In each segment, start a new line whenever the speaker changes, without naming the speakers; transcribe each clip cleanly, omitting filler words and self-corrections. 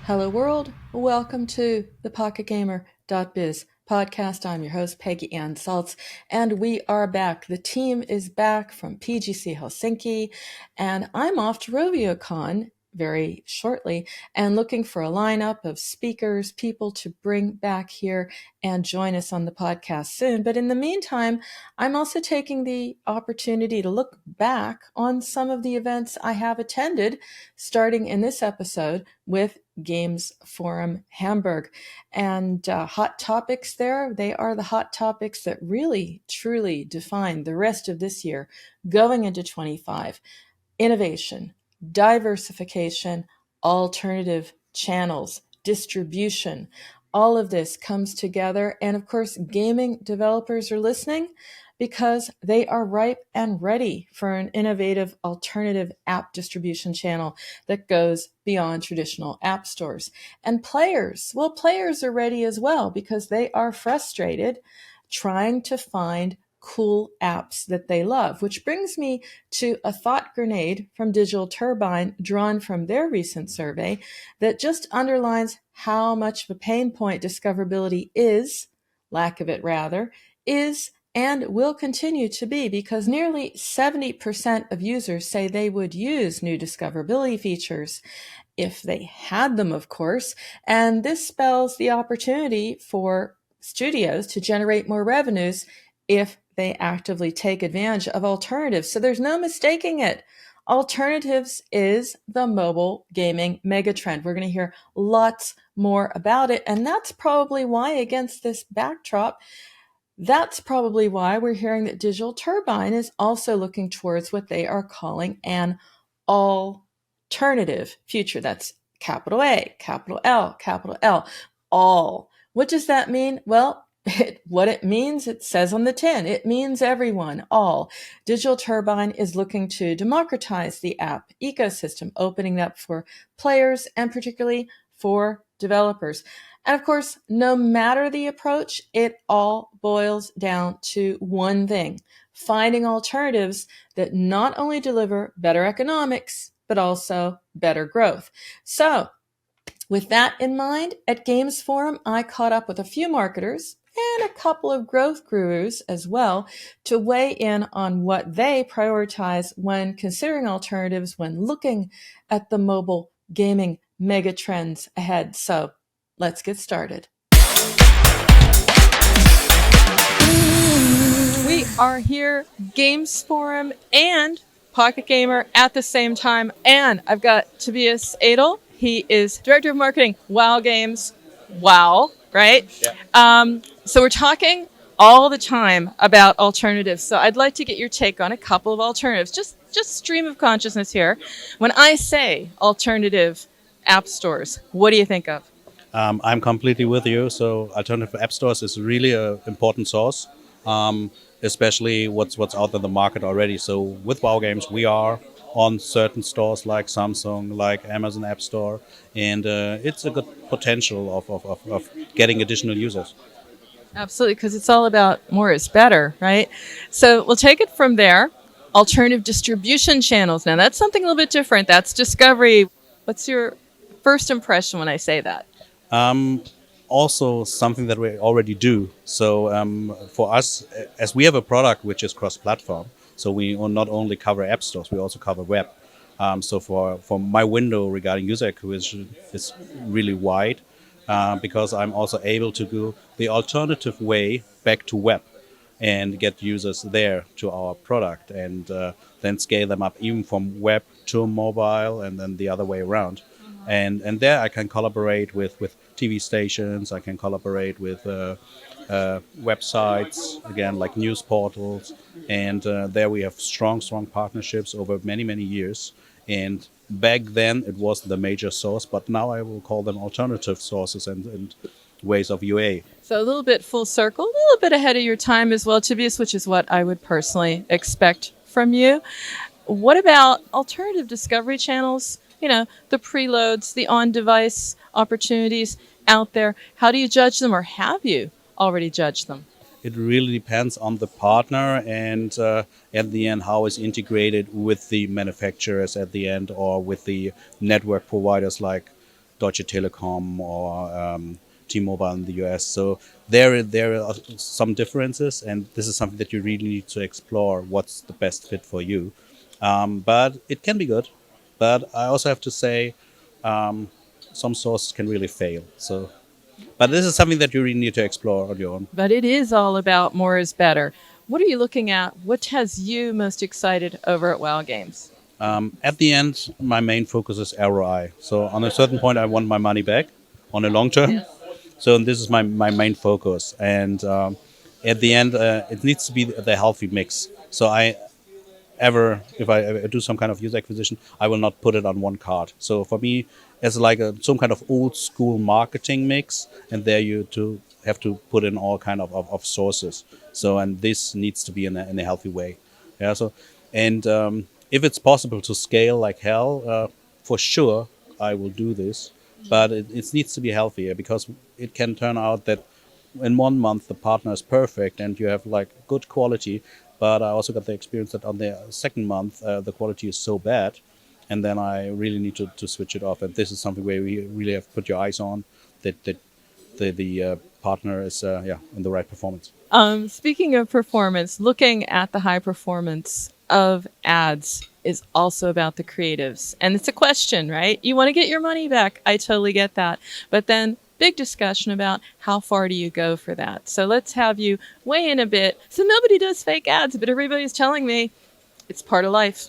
Hello world, welcome to the PocketGamer.biz podcast. I'm your host, Peggy Ann Saltz, and we are back. The team is back from PGC Helsinki, and I'm off to RovioCon very shortly and looking for a lineup of speakers, people to bring back here and join us on the podcast soon. But in the meantime, I'm also taking the opportunity to look back on some of the events I have attended, starting in this episode with Games Forum Hamburg. And hot topics there, they are the hot topics that really, truly define the rest of this year going into 25. Innovation, diversification, alternative channels, distribution. All of this comes together. And of course, gaming developers are listening because they are ripe and ready for an innovative alternative app distribution channel that goes beyond traditional app stores. And players, well, players are ready as well because they are frustrated trying to find cool apps that they love, which brings me to a thought grenade from Digital Turbine drawn from their recent survey that just underlines how much of a pain point discoverability is, lack of it rather, is and will continue to be, because nearly 70% of users say they would use new discoverability features if they had them, of course. And this spells the opportunity for studios to generate more revenues if they actively take advantage of alternatives. So there's no mistaking it. Alternatives is the mobile gaming megatrend. We're going to hear lots more about it. And that's probably why, against this backdrop, that's probably why we're hearing that Digital Turbine is also looking towards what they are calling an alternative future. That's capital A, capital L, all. What does that mean? Well, what it means, it says on the tin, it means everyone, all. Digital Turbine is looking to democratize the app ecosystem, opening up for players and particularly for developers. And of course, no matter the approach, it all boils down to one thing: finding alternatives that not only deliver better economics, but also better growth. So with that in mind, at Games Forum, I caught up with a few marketers and a couple of growth gurus as well to weigh in on what they prioritize when considering alternatives when looking at the mobile gaming mega trends ahead. So let's get started. We are here, Games Forum and Pocket Gamer at the same time. And I've got Tobias Edl. He is Director of Marketing, WHoW Games. WHoW, right? Yeah. So we're talking all the time about alternatives. So I'd like to get your take on a couple of alternatives. Just stream of consciousness here. When I say alternative app stores, what do you think of?
I'm completely with you. So alternative app stores is really an important source, especially what's out in the market already. So with WHoW Games, we are on certain stores like Samsung, like Amazon App Store, and it's a good potential of getting additional users.
Absolutely, because it's all about more is better, right? So we'll take it from there. Alternative distribution channels. Now, that's something a little bit different. That's discovery. What's your first impression when I say that?
Also something that we already do. So for us, as we have a product which is cross-platform, so we not only cover app stores, we also cover web. So for my window regarding user acquisition is really wide because I'm also able to go the alternative way back to web and get users there to our product and then scale them up even from web to mobile and then the other way around. And there I can collaborate with TV stations, I can collaborate with websites, again, like news portals. And there we have strong partnerships over many, many years. And back then it was the major source, but now I will call them alternative sources and ways of UA.
So a little bit full circle, a little bit ahead of your time as well, Tobias, which is what I would personally expect from you. What about alternative discovery channels? You know, the preloads, the on-device opportunities out there. How do you judge them, or have you already judged them?
it really depends on the partner and at the end how it's integrated with the manufacturers at the end or with the network providers like Deutsche Telekom or T-Mobile in the US. So there are some differences, and this is something that you really need to explore. What's the best fit for you? But it can be good. But I also have to say, some sources can really fail. So, but this is something that you really need to explore on your own.
But it is all about more is better. What are you looking at? What has you most excited over at WoW Games?
At the end, my main focus is ROI. So on a certain point, I want my money back on a long term. So this is my main focus. And at the end, it needs to be the healthy mix. So if I ever do some kind of user acquisition, I will not put it on one card. So for me, it's like some kind of old school marketing mix, and there you have to put in all kind of sources. So and this needs to be in a healthy way. Yeah. So and if it's possible to scale like hell, for sure I will do this. But it needs to be healthier because it can turn out that in 1 month the partner is perfect and you have like good quality, but I also got the experience that on the second month the quality is so bad, and then I really need to switch it off. And this is something where we really have to put your eyes on that the partner is in the right performance.
Speaking of performance, looking at the high performance of ads is also about the creatives. And it's a question, right? You want to get your money back. I totally get that. But then big discussion about how far do you go for that. So let's have you weigh in a bit. So nobody does fake ads, but everybody's telling me it's part of life.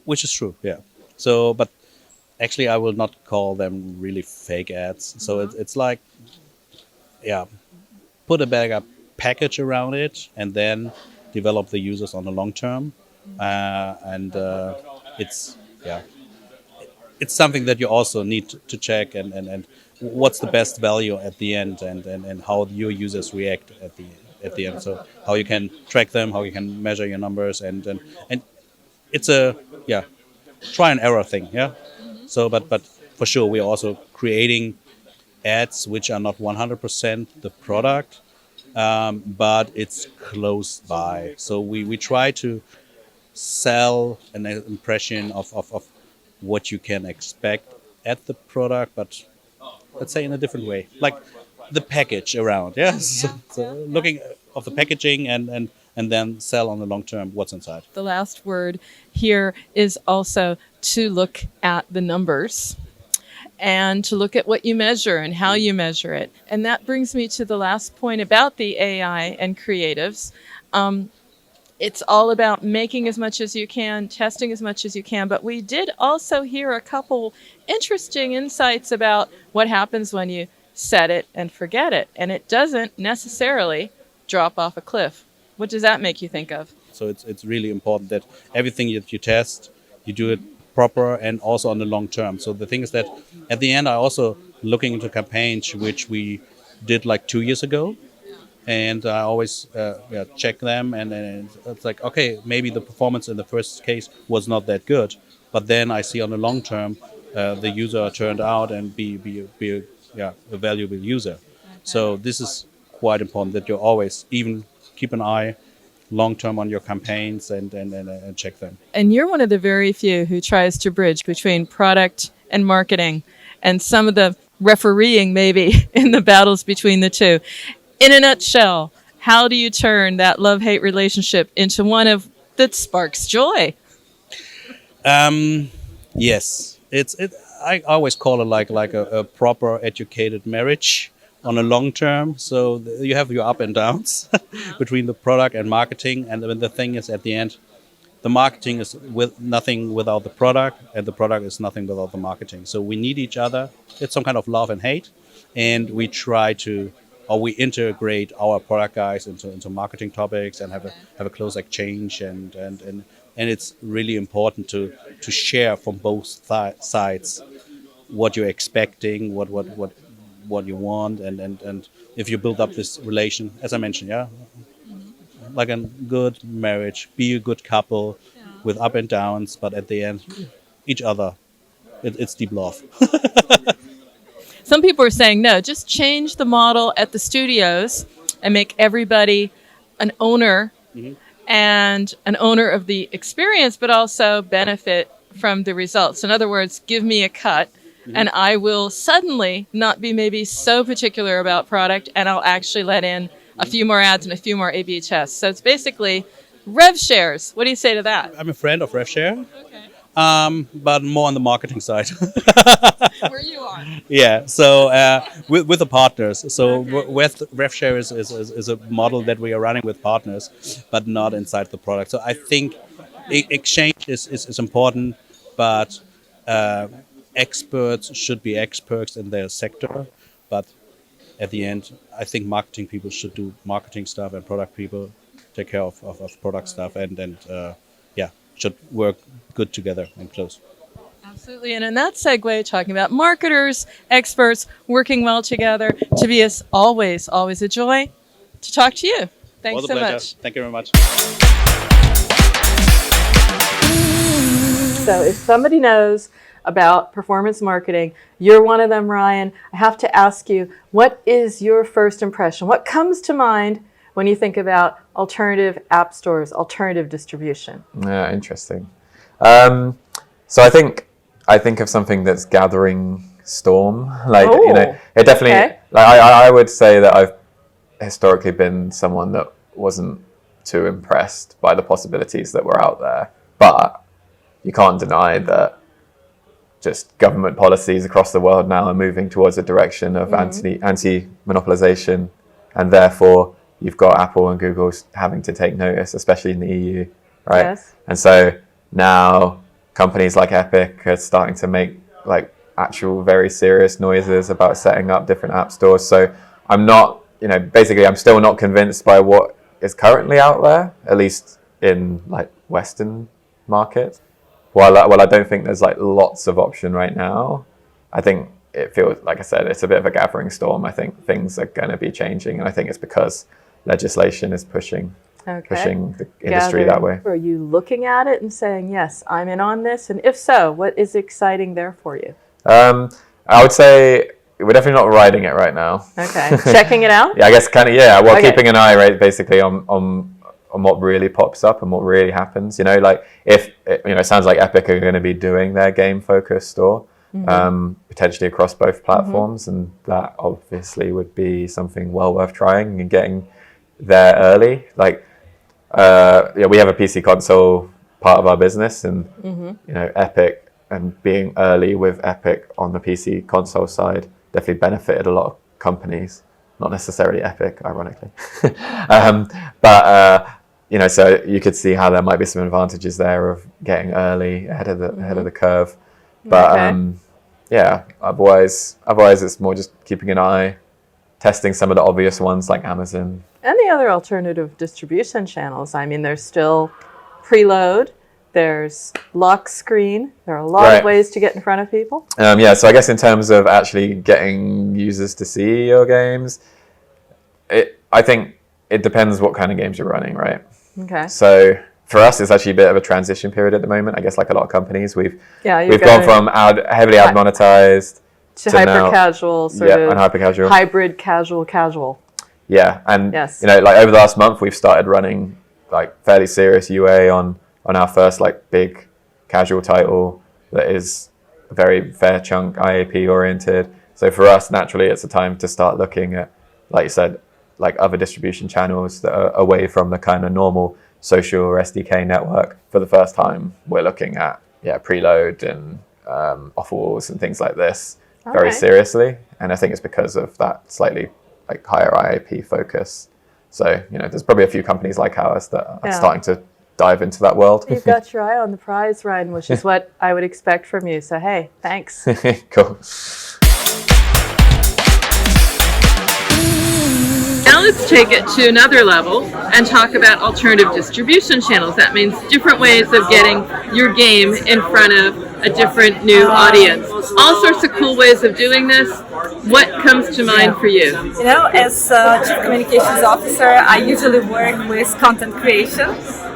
Which is true, yeah. So, but actually I will not call them really fake ads. So it's like, yeah, put a bigger package around it and then develop the users on the long term. And it's, yeah, it's something that you also need to check and what's the best value at the end and how your users react at the end. So how you can track them, how you can measure your numbers and it's a try and error thing. Yeah. So but for sure we're also creating ads which are not 100% the product, but it's close by. So we try to sell an impression of what you can expect at the product, but let's say in a different way, like the package around. Yes. So looking of the packaging and then sell on the long term what's inside.
The last word here is also to look at the numbers and to look at what you measure and how you measure it. And that brings me to the last point about the AI and creatives. It's all about making as much as you can, testing as much as you can. But we did also hear a couple interesting insights about what happens when you set it and forget it. And it doesn't necessarily drop off a cliff. What does that make you think of?
So it's really important that everything that you test, you do it proper and also on the long term. So the thing is that at the end, I also looking into campaigns which we did like 2 years ago. And I always check them, and it's like, okay, maybe the performance in the first case was not that good, but then I see on the long term the user turned out and be a valuable user. So this is quite important that you always even keep an eye long term on your campaigns and check them.
And you're one of the very few who tries to bridge between product and marketing and some of the refereeing maybe in the battles between the two. In a nutshell, how do you turn that love-hate relationship into one of that sparks joy?
Yes, I always call it like a proper educated marriage on a long term. So you have your up and downs between the product and marketing, and then the thing is at the end, the marketing is with nothing without the product, and the product is nothing without the marketing. So we need each other. It's some kind of love and hate, and we try to. Or we integrate our product guys into marketing topics and have a close exchange and it's really important to share from both sides what you're expecting, what you want, and if you build up this relation, as I mentioned, like a good marriage, be a good couple with up and downs, but at the end, each other, it's deep love.
Some people are saying, no, just change the model at the studios and make everybody an owner and an owner of the experience, but also benefit from the results. In other words, give me a cut and I will suddenly not be maybe so particular about product, and I'll actually let in a few more ads and a few more A/B tests. So it's basically rev shares. What do you say to that?
I'm a friend of RevShare, but more on the marketing side.
Where you are.
Yeah, so with the partners. So with RevShare is a model that we are running with partners, but not inside the product. So I think exchange is important, but experts should be experts in their sector. But at the end, I think marketing people should do marketing stuff, and product people take care of product stuff, and should work good together and close.
Absolutely. And in that segue, talking about marketers, experts working well together, Tobias, always a joy to talk to you. Thanks so much.
Thank you very much.
So if somebody knows about performance marketing, you're one of them, Ryan. I have to ask you, what is your first impression? What comes to mind when you think about alternative app stores, alternative distribution?
Yeah, interesting. So I think of something that's gathering storm. It definitely.
Okay.
I would say that I've historically been someone that wasn't too impressed by the possibilities that were out there, but you can't deny that just government policies across the world now are moving towards a direction of anti-monopolization, and therefore you've got Apple and Google having to take notice, especially in the EU, right?
Yes.
And so now companies like Epic are starting to make like actual very serious noises about setting up different app stores. So I'm not, I'm still not convinced by what is currently out there, at least in like Western markets. While I don't think there's like lots of option right now, I think it feels, like I said, it's a bit of a gathering storm. I think things are going to be changing, and I think it's because legislation is pushing the industry that way.
Are you looking at it and saying, yes, I'm in on this? And if so, what is exciting there for you?
I would say we're definitely not riding it right now.
Okay. Checking it out?
Yeah, I guess kind of, yeah. Well, keeping an eye, right, basically on what really pops up and what really happens. If it sounds like Epic are going to be doing their game-focused store, potentially across both platforms, and that obviously would be something well worth trying and getting there early. We have a PC console part of our business, and Epic and being early with Epic on the PC console side definitely benefited a lot of companies, not necessarily Epic, ironically. So you could see how there might be some advantages there of getting early ahead of the curve. But otherwise it's more just keeping an eye, testing some of the obvious ones like Amazon.
And the other alternative distribution channels. I mean, there's still preload, there's lock screen. There are a lot of ways to get in front of people.
So I guess in terms of actually getting users to see your games, I think it depends what kind of games you're running, right?
Okay.
So for us, it's actually a bit of a transition period at the moment. I guess like a lot of companies, we've gone from heavily ad monetized
to hyper casual,
and hyper casual,
hybrid casual.
Yeah, and
yes.
Over the last month, we've started running like fairly serious UA on our first like big casual title that is a very fair chunk IAP oriented. So for us, naturally, it's a time to start looking at, like you said, like other distribution channels that are away from the kind of normal social or SDK network. For the first time, we're looking at preload and offer walls and things like this very seriously. And I think it's because of that slightly like higher IAP focus. So, there's probably a few companies like ours that are starting to dive into that world.
You've got your eye on the prize, Ryan, which is what I would expect from you. So, hey, thanks.
Cool.
Now let's take it to another level and talk about alternative distribution channels. That means different ways of getting your game in front of a different new audience. All sorts of cool ways of doing this. What comes to mind for you?
As Chief Communications Officer, I usually work with content creation.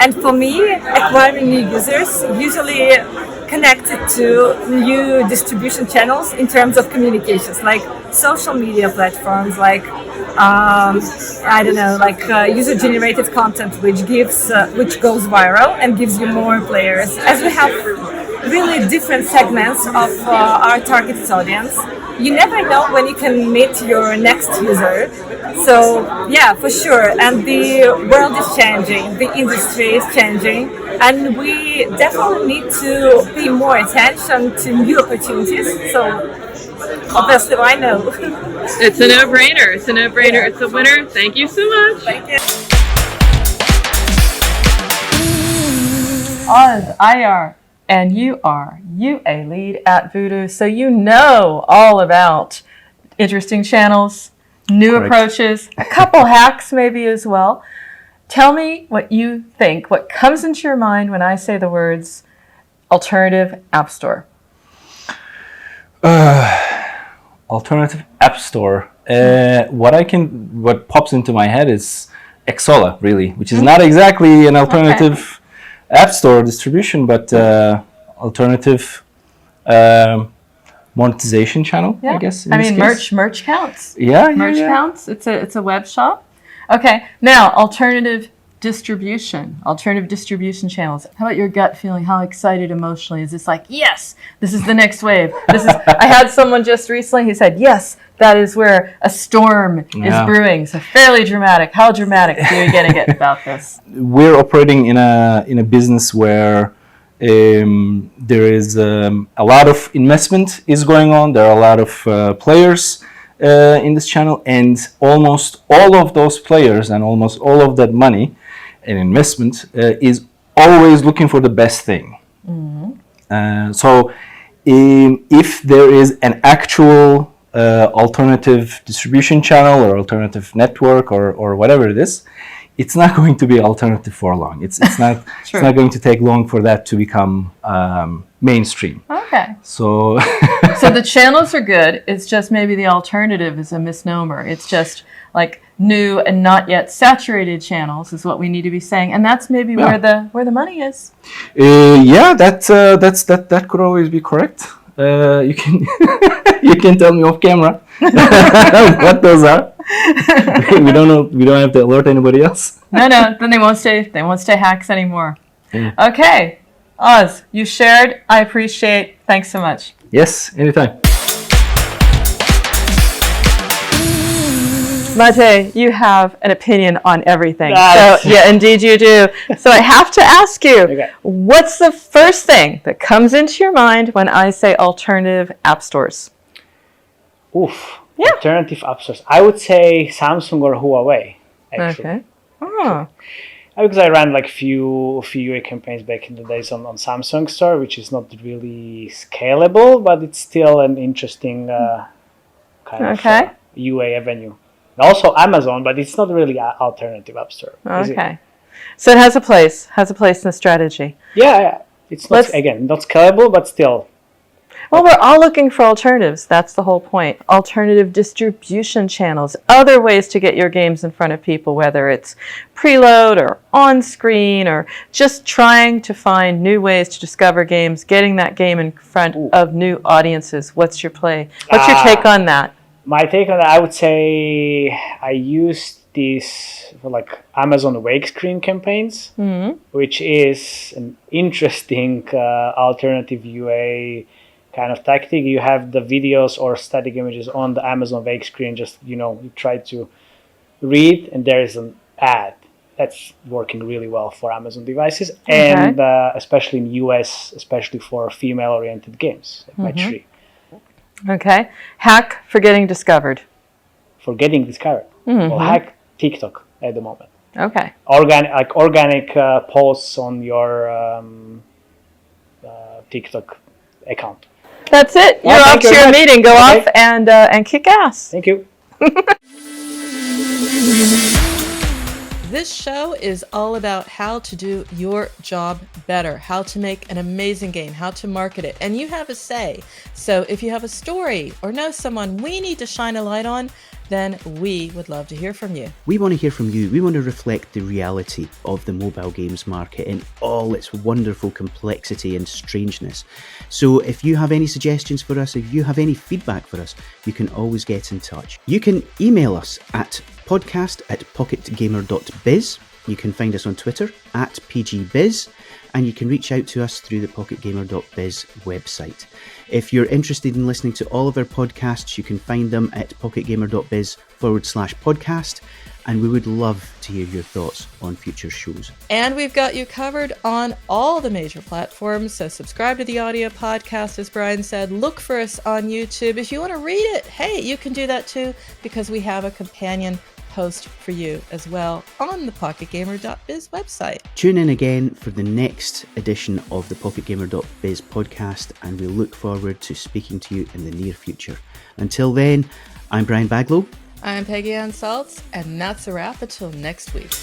And for me, acquiring new users usually connected to new distribution channels in terms of communications, like social media platforms, like I don't know, like user-generated content, which goes viral and gives you more players. As we have really different segments of our targeted audience, you never know when you can meet your next user. So yeah, for sure. And the world is changing, the industry is changing, and we definitely need to pay more attention to new opportunities. So obviously, I know.
It's a no-brainer. It's a no-brainer. It's a winner. Thank you so much.
Thank you.
Oz, Ayar, and you are UA lead at Voodoo, so you know all about interesting channels, new
Correct.
approaches, a couple hacks maybe as well. Tell me what you think, what comes into your mind when I say the words alternative app store.
Alternative app store. What pops into my head is Xsolla, really, which is not exactly an alternative app store distribution, but alternative monetization channel, I guess.
I mean, merch counts.
Yeah,
Merch counts. It's a web shop. Okay, now alternative distribution channels. How about your gut feeling? How excited emotionally is this? Like, yes, this is the next wave. I had someone just recently who said, yes, that is where a storm is brewing. So fairly dramatic. How dramatic are you going to get about this?
We're operating in a business where there is a lot of investment is going on. There are a lot of players in this channel, and almost all of those players and almost all of that money and investment is always looking for the best thing. So if there is an actual alternative distribution channel or alternative network or whatever it is, it's not going to be alternative for long. It's not it's not going to take long for that to become mainstream.
Okay.
So
So the channels are good. It's just maybe the alternative is a misnomer. It's just like new and not yet saturated channels is what we need to be saying, and that's maybe where the money is.
That could always be correct. You can you can tell me off camera what those are. We don't know. We don't have to alert anybody else.
No, then they won't stay hacks anymore.
Yeah.
Okay, Oz, you shared. I appreciate. Thanks so much.
Yes, anytime.
Matej, you have an opinion on everything. So, yeah, indeed you do. So I have to ask you, what's the first thing that comes into your mind when I say alternative app stores?
Oof.
Yeah.
Alternative app stores. I would say Samsung or Huawei, actually.
Okay. Oh.
Because I ran like few UA campaigns back in the days on Samsung store, which is not really scalable, but it's still an interesting kind of UA avenue. And also Amazon, but it's not really an alternative app store.
Okay. So it has a place in the strategy.
Yeah. It's not, again, not scalable, but still.
Well, we're all looking for alternatives. That's the whole point. Alternative distribution channels, other ways to get your games in front of people, whether it's preload or on screen or just trying to find new ways to discover games, getting that game in front of new audiences. What's your play? What's your take on that?
My take on that, I would say I used this for like Amazon wake screen campaigns, which is an interesting alternative UA kind of tactic. You have the videos or static images on the Amazon wake screen, just, you try to read and there is an ad. That's working really well for Amazon devices and especially in US, especially for female-oriented games, like Match 3.
Okay. Hack for getting discovered.
For getting discovered. Well, hack TikTok at the moment.
Okay.
Organic posts on your TikTok account.
That's it. You're off to your meeting. Go off and kick ass.
Thank you.
This show is all about how to do your job better, how to make an amazing game, how to market it, and you have a say. So if you have a story or know someone we need to shine a light on, then we would love to hear from you.
We want to hear from you. We want to reflect the reality of the mobile games market in all its wonderful complexity and strangeness. So if you have any suggestions for us, if you have any feedback for us, you can always get in touch. You can email us at podcast@pocketgamer.biz. You can find us on Twitter @PGBiz, and you can reach out to us through the pocketgamer.biz website. If you're interested in listening to all of our podcasts, you can find them at pocketgamer.biz/podcast, and we would love to hear your thoughts on future shows.
And we've got you covered on all the major platforms, so subscribe to the audio podcast, as Brian said. Look for us on YouTube. If you want to read it, hey, you can do that too, because we have a companion post for you as well on the pocketgamer.biz website.
Tune in again for the next edition of the pocketgamer.biz podcast, and we look forward to speaking to you in the near future. Until then, I'm Brian Baglow.
I'm Peggy Ann Saltz, and that's a wrap until next week.